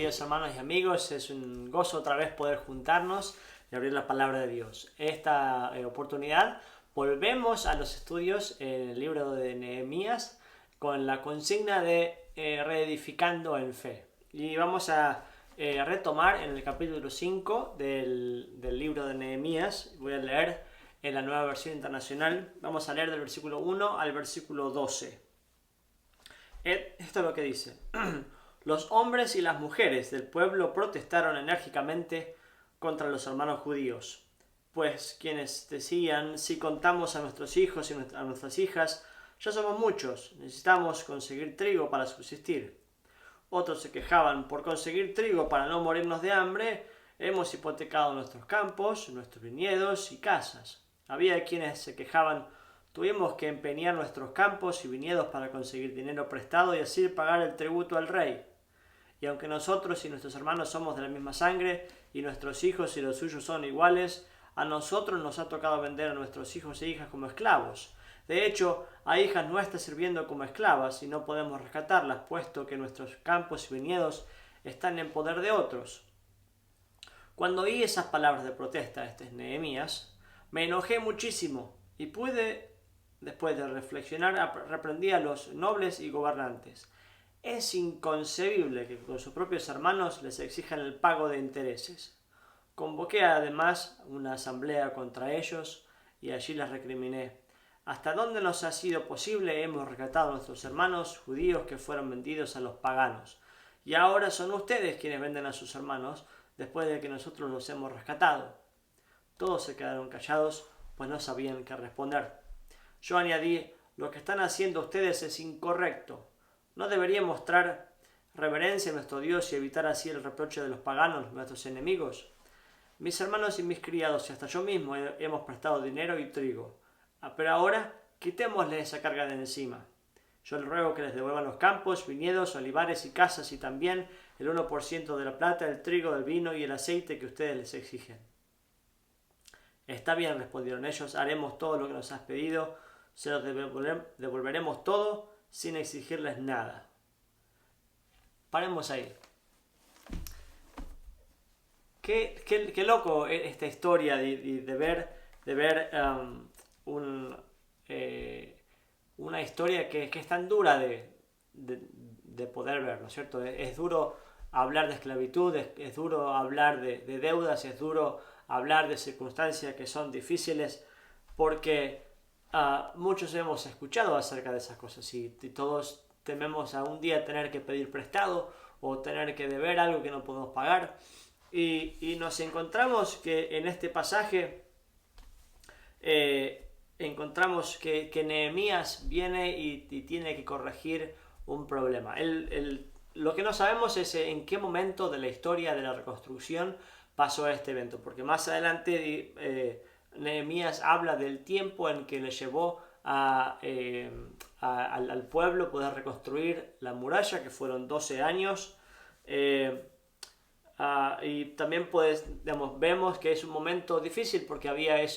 queridos hermanos y amigos, es un gozo otra vez poder juntarnos y abrir la palabra de Dios. Esta oportunidad volvemos a los estudios en el libro de Nehemías con la consigna de reedificando en fe. Y vamos a retomar en el capítulo 5 del libro de Nehemías. Voy a leer en la Nueva Versión Internacional. Vamos a leer del versículo 1 al versículo 12. Esto es lo que dice. Los hombres y las mujeres del pueblo protestaron enérgicamente contra los hermanos judíos, pues quienes decían: si contamos a nuestros hijos y a nuestras hijas, ya somos muchos, necesitamos conseguir trigo para subsistir. Otros se quejaban: por conseguir trigo para no morirnos de hambre, hemos hipotecado nuestros campos, nuestros viñedos y casas. Había quienes se quejaban: tuvimos que empeñar nuestros campos y viñedos para conseguir dinero prestado y así pagar el tributo al rey. Y aunque nosotros y nuestros hermanos somos de la misma sangre, y nuestros hijos y los suyos son iguales, a nosotros nos ha tocado vender a nuestros hijos e hijas como esclavos. De hecho, hay hijas nuestras sirviendo como esclavas y no podemos rescatarlas, puesto que nuestros campos y viñedos están en poder de otros. Cuando oí esas palabras de protesta, este es Nehemías, me enojé muchísimo y después de reflexionar, reprendí a los nobles y gobernantes. Es inconcebible que con sus propios hermanos les exijan el pago de intereses. Convoqué además una asamblea contra ellos y allí les recriminé: ¿hasta dónde nos ha sido posible hemos rescatado a nuestros hermanos judíos que fueron vendidos a los paganos? Y ahora son ustedes quienes venden a sus hermanos después de que nosotros los hemos rescatado. Todos se quedaron callados, pues no sabían qué responder. Yo añadí: lo que están haciendo ustedes es incorrecto. ¿No debería mostrar reverencia a nuestro Dios y evitar así el reproche de los paganos, nuestros enemigos? Mis hermanos y mis criados y hasta yo mismo hemos prestado dinero y trigo. Pero ahora quitémosle esa carga de encima. Yo les ruego que les devuelvan los campos, viñedos, olivares y casas y también el 1% de la plata, el trigo, el vino y el aceite que ustedes les exigen. Está bien, respondieron ellos, haremos todo lo que nos has pedido, se los devolveremos todo sin exigirles nada. Paremos ahí. Qué loco esta historia de ver una historia que es tan dura de poder ver, ¿no es cierto? Es duro hablar de esclavitud, es duro hablar de deudas, es duro hablar de circunstancias que son difíciles, porque muchos hemos escuchado acerca de esas cosas y todos tememos a un día tener que pedir prestado o tener que deber algo que no podemos pagar. Y nos encontramos que en este pasaje encontramos que Nehemías viene y tiene que corregir un problema. Lo que no sabemos es en qué momento de la historia de la reconstrucción pasó este evento, porque más adelante Nehemías habla del tiempo en que le llevó al pueblo poder reconstruir la muralla, que fueron 12 años. Y también vemos que es un momento difícil porque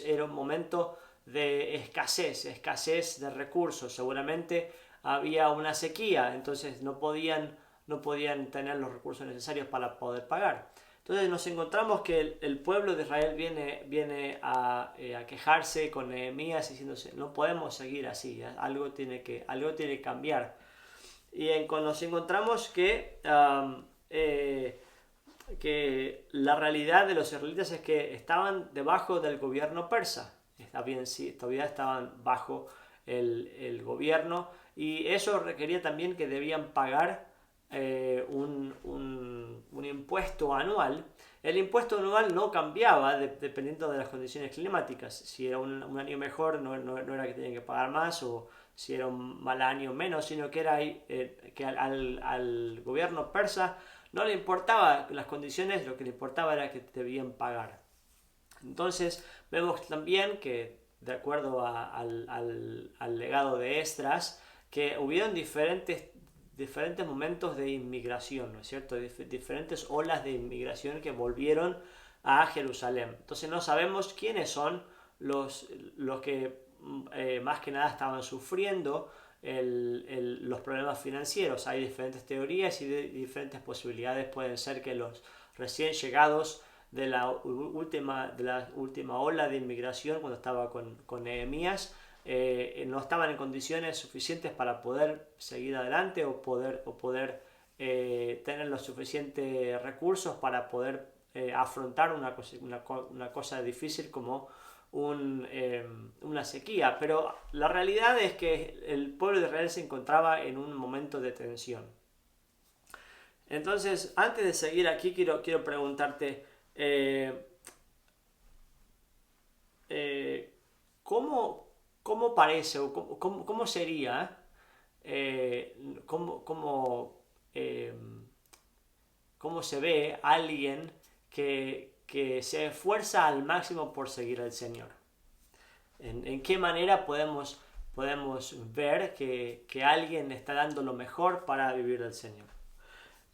era un momento de escasez de recursos. Seguramente había una sequía, entonces no podían tener los recursos necesarios para poder pagar. Entonces nos encontramos que el pueblo de Israel viene a quejarse con Nehemías diciéndose: no podemos seguir así, algo tiene que cambiar. Y nos encontramos que la realidad de los israelitas es que estaban debajo del gobierno persa. Todavía estaban bajo el gobierno, y eso requería también que debían pagar un impuesto anual. El impuesto anual no cambiaba dependiendo de las condiciones climáticas. Si era un año mejor, no era que tenían que pagar más, o si era un mal año menos, sino que era que al gobierno persa no le importaba las condiciones, lo que le importaba era que debían pagar. Entonces vemos también que, de acuerdo al legado de Esdras, que hubieron diferentes momentos de inmigración, ¿no es cierto? Diferentes olas de inmigración que volvieron a Jerusalén. Entonces no sabemos quiénes son los que más que nada estaban sufriendo los problemas financieros. Hay diferentes teorías y diferentes posibilidades. Pueden ser que los recién llegados de la última ola de inmigración, cuando estaba con Nehemías, no estaban en condiciones suficientes para poder seguir adelante o poder tener los suficientes recursos para poder afrontar una cosa difícil como una sequía. Pero la realidad es que el pueblo de Israel se encontraba en un momento de tensión. Entonces, antes de seguir aquí, quiero preguntarte, ¿cómo parece o cómo sería, cómo se ve alguien que se esfuerza al máximo por seguir al Señor? ¿En qué manera podemos ver que alguien está dando lo mejor para vivir al Señor?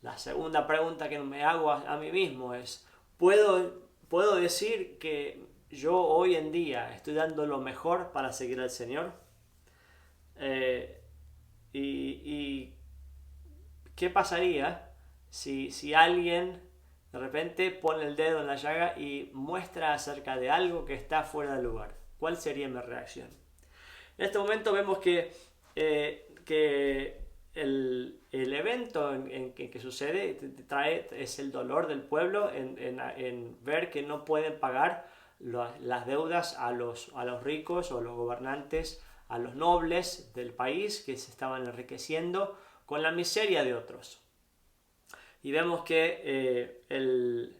La segunda pregunta que me hago a mí mismo es, ¿puedo decir que yo hoy en día estoy dando lo mejor para seguir al Señor? Y ¿qué pasaría si alguien de repente pone el dedo en la llaga y muestra acerca de algo que está fuera de lugar? ¿Cuál sería mi reacción? En este momento vemos que el evento en que sucede es el dolor del pueblo en ver que no pueden pagar las deudas a los ricos o a los gobernantes, a los nobles del país que se estaban enriqueciendo con la miseria de otros. Y vemos que el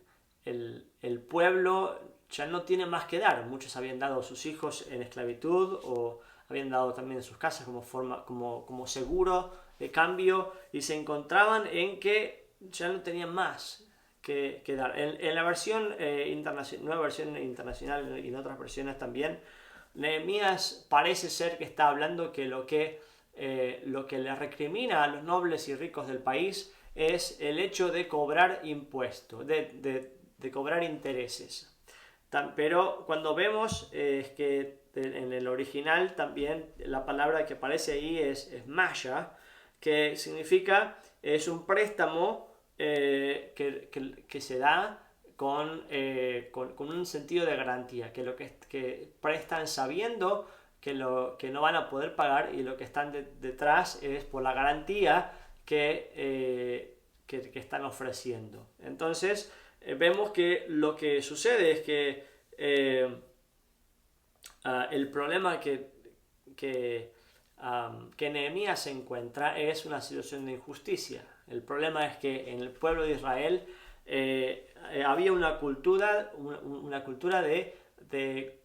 pueblo ya no tiene más que dar. Muchos habían dado a sus hijos en esclavitud o habían dado también sus casas como seguro de cambio, y se encontraban en que ya no tenían más que dar. En la versión nueva versión internacional y en otras versiones también, Nehemías parece ser que está hablando que lo que le recrimina a los nobles y ricos del país es el hecho de cobrar impuestos, de cobrar intereses. Pero cuando vemos que en el original también la palabra que aparece ahí es maya, que significa, es un préstamo que se da con un sentido de garantía, que prestan sabiendo que no van a poder pagar, y lo que están detrás es por la garantía que están ofreciendo. Entonces vemos que lo que sucede es que el problema que Nehemías se encuentra es una situación de injusticia. El problema es que en el pueblo de Israel había una cultura de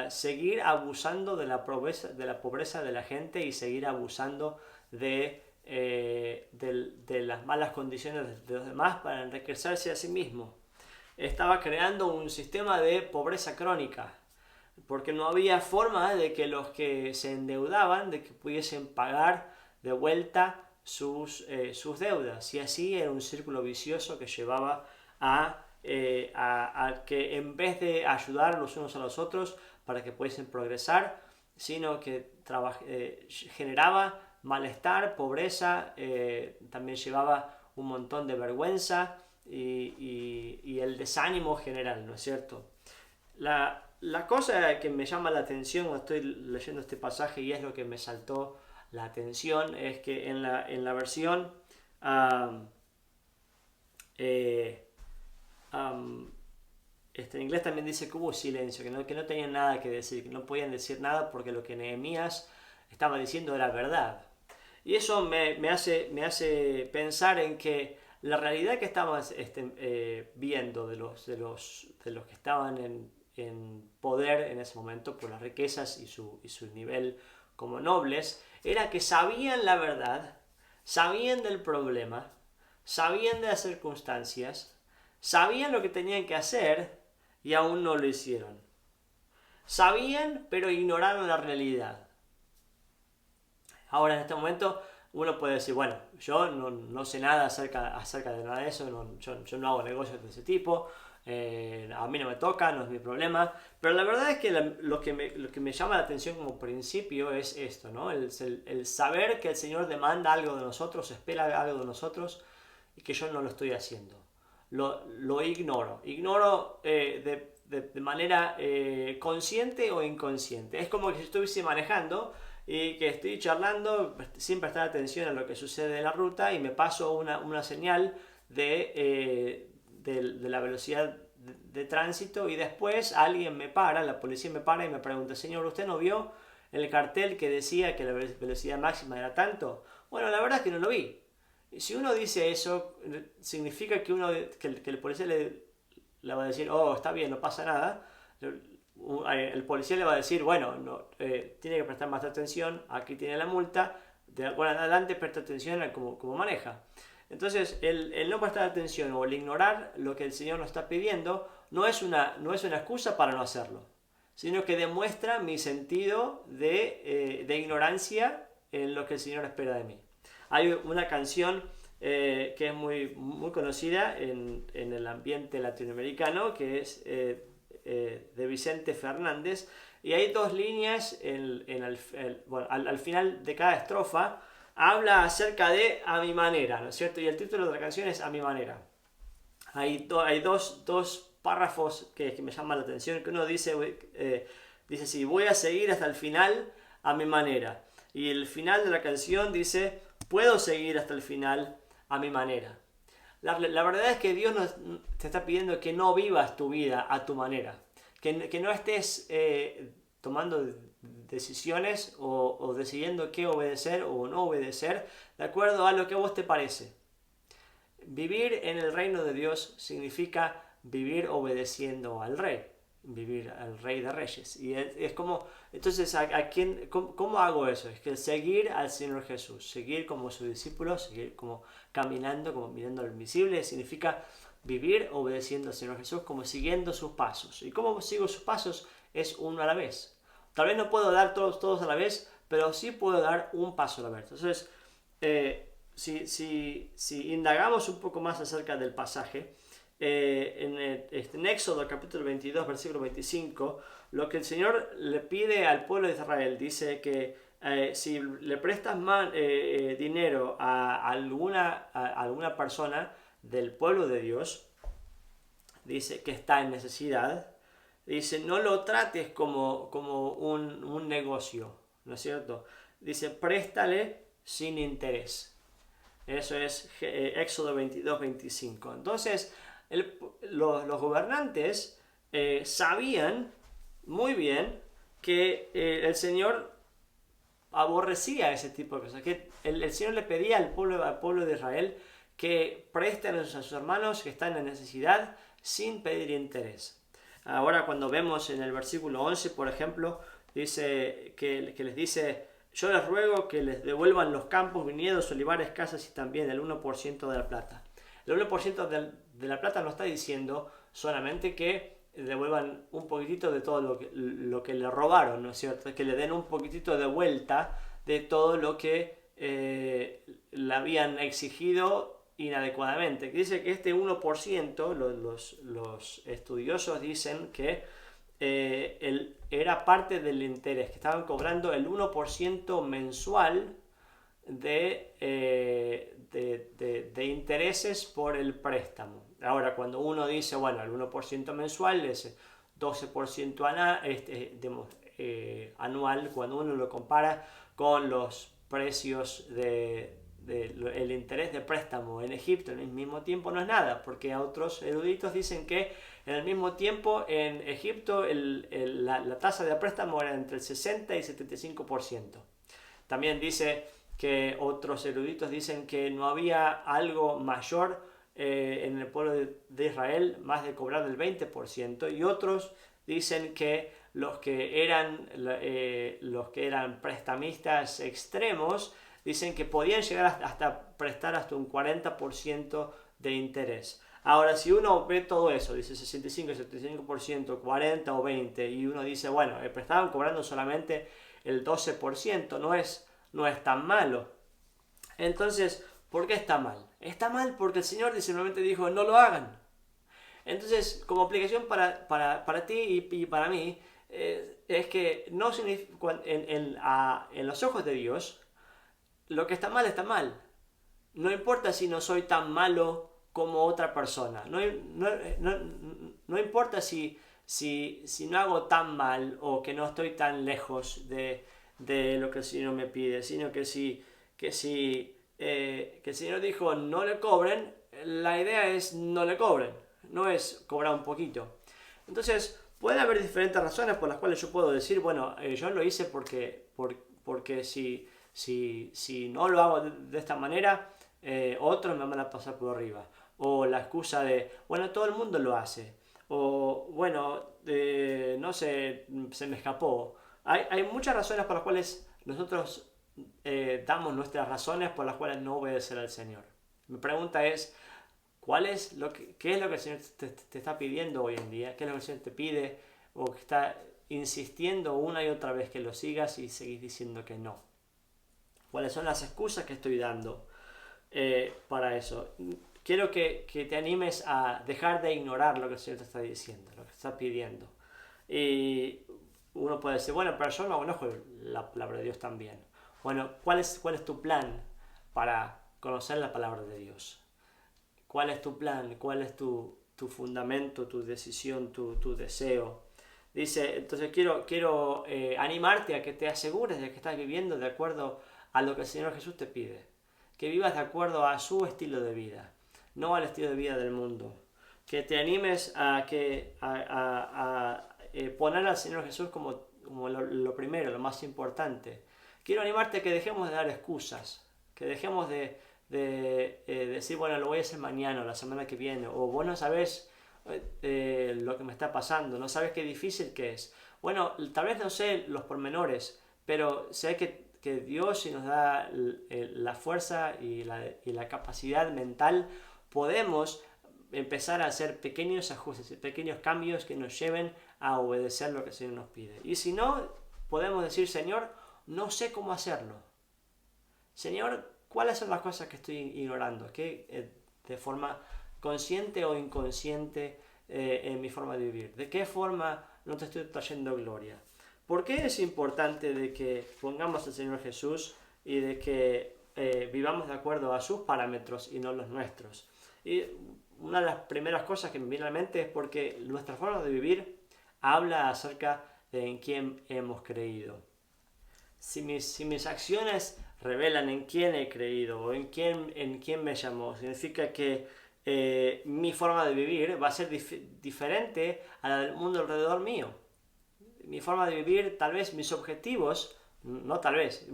seguir abusando de la pobreza de la gente y seguir abusando de las malas condiciones de los demás para enriquecerse a sí mismo. Estaba creando un sistema de pobreza crónica, porque no había forma de que los que se endeudaban de que pudiesen pagar de vuelta sus deudas, y así era un círculo vicioso que llevaba a que en vez de ayudar los unos a los otros para que pudiesen progresar, sino que generaba malestar, pobreza, también llevaba un montón de vergüenza y el desánimo general, ¿no es cierto? La cosa que me llama la atención cuando estoy leyendo este pasaje, y es lo que me saltó la atención, es que en la versión en inglés también dice que hubo silencio, que no tenían nada que decir, que no podían decir nada porque lo que Nehemías estaba diciendo era verdad. Y eso me hace pensar en que la realidad que estamos viendo de los que estaban en poder en ese momento por las riquezas y su nivel como nobles, era que sabían la verdad, sabían del problema, sabían de las circunstancias, sabían lo que tenían que hacer y aún no lo hicieron. Sabían, pero ignoraron la realidad. Ahora, en este momento, uno puede decir, bueno, yo no sé nada acerca de nada de eso, yo no hago negocios de ese tipo, a mí no me toca, no es mi problema. Pero la verdad es que lo que me llama la atención como principio es esto, ¿no? El saber que el Señor demanda algo de nosotros, espera algo de nosotros y que yo no lo estoy haciendo. Lo ignoro. Ignoro de manera consciente o inconsciente. Es como que si estuviese manejando y que estoy charlando sin prestar atención a lo que sucede en la ruta y me paso una señal de la velocidad de tránsito y después alguien me para, la policía me para y me pregunta: señor, ¿usted no vio el cartel que decía que la velocidad máxima era tanto? Bueno, la verdad es que no lo vi. Y si uno dice eso, significa que el policía le va a decir: oh, está bien, no pasa nada. El policía le va a decir: bueno, no, tiene que prestar más atención, aquí tiene la multa, de ahora en adelante presta atención a cómo maneja. Entonces, el no prestar atención o el ignorar lo que el Señor nos está pidiendo no es una excusa para no hacerlo, sino que demuestra mi sentido de ignorancia en lo que el Señor espera de mí. Hay una canción que es muy conocida en el ambiente latinoamericano, que es de Vicente Fernández, y hay dos líneas al final de cada estrofa. Habla acerca de a mi manera, ¿no es cierto? Y el título de la canción es A mi manera. Hay dos párrafos que me llaman la atención, que uno dice así: voy a seguir hasta el final a mi manera. Y el final de la canción dice: puedo seguir hasta el final a mi manera. La verdad es que Dios te está pidiendo que no vivas tu vida a tu manera, que no estés tomando decisiones o decidiendo qué obedecer o no obedecer de acuerdo a lo que a vos te parece. Vivir en el reino de Dios significa vivir obedeciendo al Rey, vivir al Rey de Reyes. Y es como, entonces, ¿cómo hago eso? Es que seguir al Señor Jesús, seguir como su discípulo, seguir como caminando, como mirando al invisible, significa vivir obedeciendo al Señor Jesús, como siguiendo sus pasos. ¿Y cómo sigo sus pasos? Es uno a la vez. Tal vez no puedo dar todos a la vez, pero sí puedo dar un paso a la vez. Entonces, si indagamos un poco más acerca del pasaje, en Éxodo capítulo 22, versículo 25, lo que el Señor le pide al pueblo de Israel, dice que si le prestas dinero a alguna persona del pueblo de Dios, dice que está en necesidad, dice: no lo trates como un negocio, ¿no es cierto? Dice: préstale sin interés. Eso es Éxodo 22, 25. Entonces, los gobernantes sabían muy bien que el Señor aborrecía ese tipo de cosas, que el Señor le pedía al pueblo de Israel que presten a sus hermanos que están en necesidad sin pedir interés. Ahora, cuando vemos en el versículo 11, por ejemplo, dice que les dice: yo les ruego que les devuelvan los campos, viñedos, olivares, casas y también el 1% de la plata. El 1% de la plata no está diciendo solamente que devuelvan un poquitito de todo lo que le robaron, ¿no es cierto? Que le den un poquitito de vuelta de todo lo que le habían exigido inadecuadamente. Dice que este 1%, los estudiosos dicen que era parte del interés, que estaban cobrando el 1% mensual de intereses por el préstamo. Ahora, cuando uno dice, bueno, el 1% mensual es 12% anual, cuando uno lo compara con los precios el interés de préstamo en Egipto en el mismo tiempo, no es nada, porque otros eruditos dicen que en el mismo tiempo en Egipto la tasa de préstamo era entre el 60 y 75%. También dice que otros eruditos dicen que no había algo mayor en el pueblo de Israel más de cobrar el 20%, y otros dicen que los que eran prestamistas extremos dicen que podían llegar hasta prestar hasta un 40% de interés. Ahora, si uno ve todo eso, dice 65, 75%, 40 o 20, y uno dice, bueno, estaban cobrando solamente el 12%, no es tan malo. Entonces, ¿por qué está mal? Está mal porque el Señor simplemente dijo: no lo hagan. Entonces, como aplicación para ti y para mí, es que no significa, en los ojos de Dios, lo que está mal está mal. No importa si no soy tan malo como otra persona. No importa si no hago tan mal o que no estoy tan lejos de lo que el Señor me pide, sino que si el Señor dijo no le cobren, la idea es no le cobren, no es cobrar un poquito. Entonces, puede haber diferentes razones por las cuales yo puedo decir, bueno, yo lo hice porque si no lo hago de esta manera, otros me van a pasar por arriba. O la excusa de, bueno, todo el mundo lo hace. O, bueno, no sé, se me escapó. Hay muchas razones por las cuales nosotros damos nuestras razones por las cuales no obedecer al Señor. Mi pregunta es, ¿qué es lo que el Señor te está pidiendo hoy en día? ¿Qué es lo que el Señor te pide? ¿O que está insistiendo una y otra vez que lo sigas y seguís diciendo que no? ¿Cuáles son las excusas que estoy dando para eso? Quiero que te animes a dejar de ignorar lo que el Señor te está diciendo, lo que te está pidiendo. Y uno puede decir, bueno, pero yo no conozco la palabra de Dios tan bien. Bueno, ¿cuál es tu plan para conocer la palabra de Dios? ¿Cuál es tu plan? ¿Cuál es tu fundamento, tu decisión, tu deseo? Dice, entonces quiero animarte a que te asegures de que estás viviendo de acuerdo a lo que el Señor Jesús te pide. Que vivas de acuerdo a su estilo de vida, no al estilo de vida del mundo. Que te animes a poner al Señor Jesús como lo primero, lo más importante. Quiero animarte a que dejemos de dar excusas, que dejemos de decir, bueno, lo voy a hacer mañana o la semana que viene, o vos no sabés lo que me está pasando, no sabes qué difícil que es. Bueno, tal vez no sé los pormenores, pero sé que Dios, si nos da la fuerza y la capacidad mental, podemos empezar a hacer pequeños ajustes, pequeños cambios que nos lleven a obedecer lo que el Señor nos pide. Y si no, podemos decir, Señor, no sé cómo hacerlo. Señor, ¿cuáles son las cosas que estoy ignorando? Que de forma consciente o inconsciente en mi forma de vivir. ¿De qué forma no te estoy trayendo gloria? ¿Por qué es importante de que pongamos al Señor Jesús y de que vivamos de acuerdo a sus parámetros y no los nuestros? Y una de las primeras cosas que me viene a la mente es porque nuestra forma de vivir habla acerca de en quién hemos creído. Si mis acciones revelan en quién he creído o en quién me llamó, significa que mi forma de vivir va a ser diferente a la del mundo alrededor mío. Mi forma de vivir, tal vez mis objetivos, no tal vez,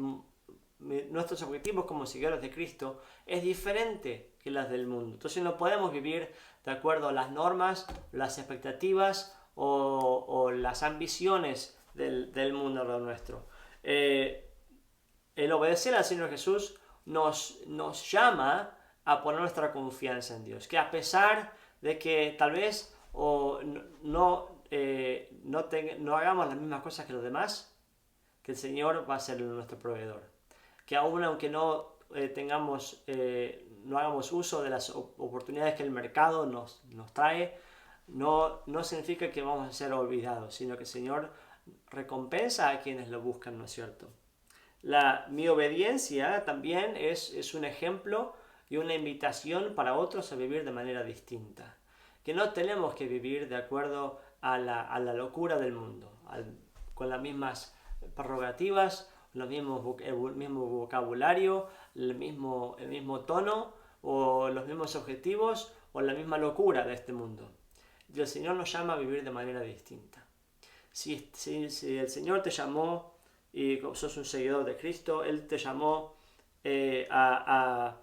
nuestros objetivos como seguidores de Cristo es diferente que las del mundo. Entonces no podemos vivir de acuerdo a las normas, las expectativas o las ambiciones del mundo alrededor nuestro. El obedecer al Señor Jesús nos llama a poner nuestra confianza en Dios, que a pesar de que tal vez no hagamos las mismas cosas que los demás, que el Señor va a ser nuestro proveedor, que aún aunque no hagamos uso de las oportunidades que el mercado nos trae, no significa que vamos a ser olvidados, sino que el Señor recompensa a quienes lo buscan, ¿no es cierto? Mi obediencia también es un ejemplo y una invitación para otros a vivir de manera distinta. Que no tenemos que vivir de acuerdo a la locura del mundo, con las mismas prerrogativas, el mismo vocabulario, el mismo tono, o los mismos objetivos, o la misma locura de este mundo. Y el Señor nos llama a vivir de manera distinta. Si el Señor te llamó y sos un seguidor de Cristo, Él te llamó a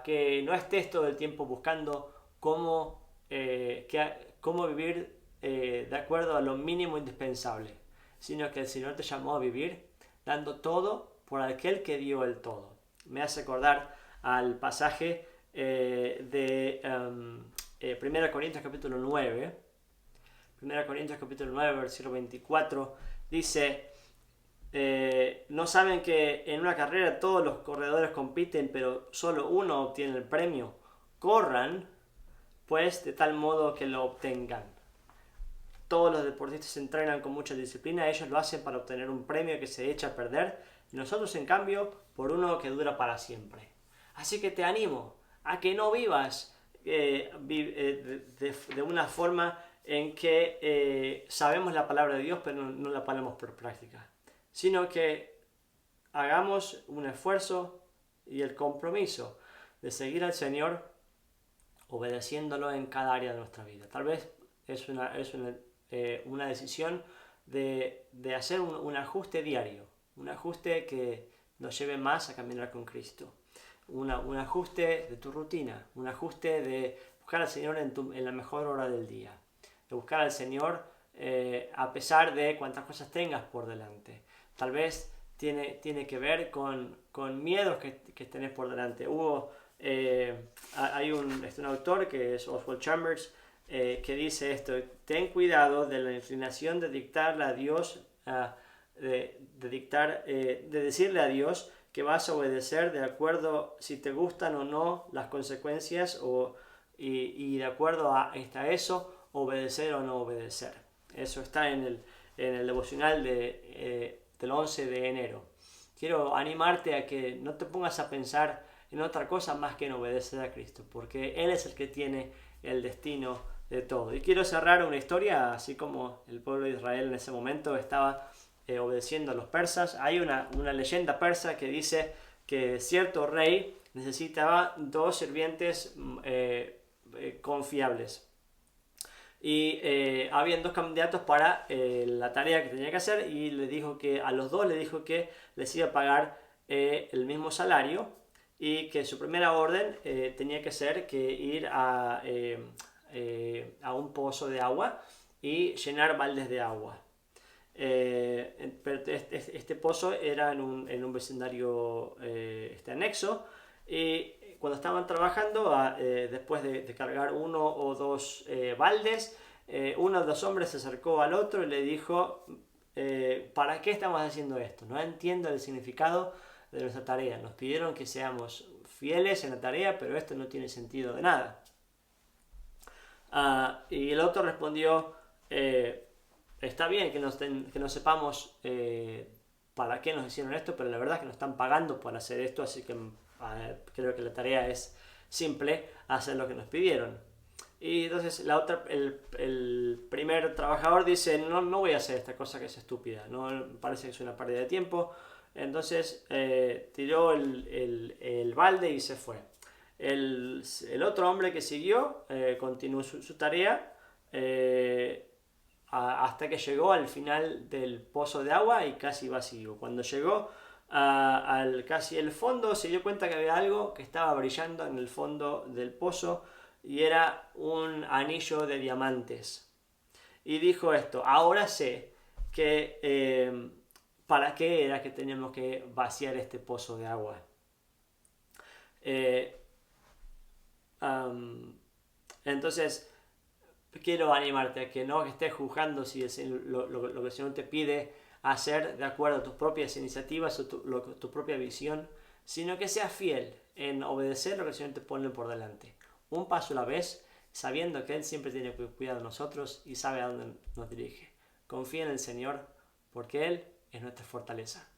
que no estés todo el tiempo buscando cómo vivir de acuerdo a lo mínimo indispensable, sino que el Señor te llamó a vivir dando todo por aquel que dio el todo. Me hace acordar al pasaje de 1 Corintios capítulo 9. 1 Corintios capítulo 9, versículo 24, dice, ¿no saben que en una carrera todos los corredores compiten, pero solo uno obtiene el premio? Corran pues de tal modo que lo obtengan. Todos los deportistas se entrenan con mucha disciplina, ellos lo hacen para obtener un premio que se echa a perder, y nosotros en cambio por uno que dura para siempre. Así que te animo a que no vivas de una forma en que sabemos la palabra de Dios pero no la ponemos por práctica, sino que hagamos un esfuerzo y el compromiso de seguir al Señor obedeciéndolo en cada área de nuestra vida. Tal vez es una decisión de hacer un ajuste diario, un ajuste que nos lleve más a caminar con Cristo, un ajuste de tu rutina, un ajuste de buscar al Señor en la mejor hora del día, de buscar al Señor a pesar de cuántas cosas tengas por delante. Tal vez tiene que ver con miedos que tenés por delante. Hay un autor que es Oswald Chambers que dice esto: ten cuidado de la inclinación de dictarle a Dios, de decirle a Dios que vas a obedecer de acuerdo si te gustan o no las consecuencias y de acuerdo a eso obedecer o no obedecer. Eso está en el devocional del 11 de enero. Quiero animarte a que no te pongas a pensar en otra cosa más que en obedecer a Cristo, porque Él es el que tiene el destino de todo. Y quiero cerrar una historia, así como el pueblo de Israel en ese momento estaba obedeciendo a los persas. Hay una leyenda persa que dice que cierto rey necesitaba 2 sirvientes confiables. Y habían 2 candidatos para la tarea que tenía que hacer, y a los 2 le dijo que les iba a pagar el mismo salario, y que su primera orden tenía que ser que ir a un pozo de agua y llenar baldes de agua. Pero este pozo era en un vecindario anexo, y cuando estaban trabajando, después de cargar 1 o 2 baldes, uno de los hombres se acercó al otro y le dijo: ¿para qué estamos haciendo esto? No entiendo el significado de nuestra tarea. Nos pidieron que seamos fieles en la tarea, pero esto no tiene sentido de nada. Y el otro respondió: está bien que no sepamos para qué nos hicieron esto, pero la verdad es que nos están pagando por hacer esto, así que creo que la tarea es simple, hacer lo que nos pidieron. Y entonces el primer trabajador dice: no voy a hacer esta cosa que es estúpida, no parece que es una pérdida de tiempo. Entonces tiró el balde y se fue. El otro hombre que siguió continuó su tarea hasta que llegó al final del pozo de agua y casi vacío. Cuando llegó casi el fondo, se dio cuenta que había algo que estaba brillando en el fondo del pozo, y era un anillo de diamantes. Y dijo esto: ahora sé que para qué era que teníamos que vaciar este pozo de agua. Entonces quiero animarte a que no estés juzgando si lo que el Señor te pide hacer de acuerdo a tus propias iniciativas o tu propia visión, sino que seas fiel en obedecer lo que el Señor te pone por delante, un paso a la vez, sabiendo que Él siempre tiene cuidado de nosotros y sabe a dónde nos dirige. Confía en el Señor, porque Él es nuestra fortaleza.